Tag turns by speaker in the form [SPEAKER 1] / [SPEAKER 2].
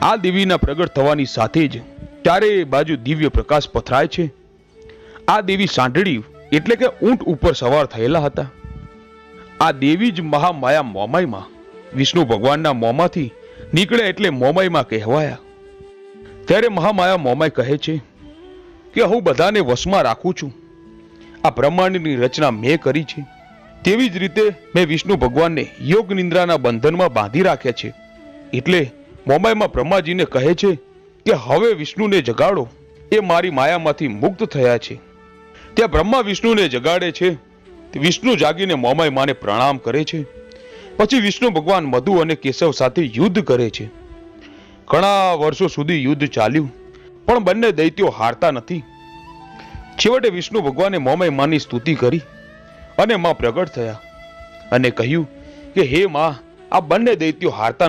[SPEAKER 1] આ દેવીના પ્રગટ થવાની સાથે જ ચારે બાજુ દિવ્ય પ્રકાશ પથરાય છે. આ દેવી સાંઢળી એટલે કે ઊંટ ઉપર સવાર થયેલા હતા. આ દેવી જ મહામાયા મોમાઈમાં વિષ્ણુ ભગવાનના મોંમાંથી નીકળે એટલે મોમાઈમાં કહેવાયા. ત્યારે મહામાયા મોમાઈ કહે છે કે હું બધાને વશમાં રાખું છું. આ બ્રહ્માંડની રચના મેં કરી છે, તેવી જ રીતે મેં વિષ્ણુ ભગવાનને યોગ નિંદ્રાના બંધનમાં બાંધી રાખ્યા છે. એટલે મોમાઈમાં બ્રહ્માજીને કહે છે કે હવે વિષ્ણુને જગાડો, એ મારી માયામાંથી મુક્ત થયા છે. ત્યાં બ્રહ્મા વિષ્ણુને જગાડે છે. વિષ્ણુ જાગીને મોમાઈ માને પ્રણામ કરે છે. પછી વિષ્ણુ ભગવાન મધુ અને કેશવ સાથે યુદ્ધ કરે છે. ઘણા વર્ષો સુધી યુદ્ધ ચાલ્યું, પણ બંને દૈત્યો હારતા નથી. છેવટે વિષ્ણુ ભગવાને મોમાઈ માની સ્તુતિ કરી અને માં પ્રગટ થયા અને કહ્યું કે હે માં, આ બંને દૈત્યો હારતા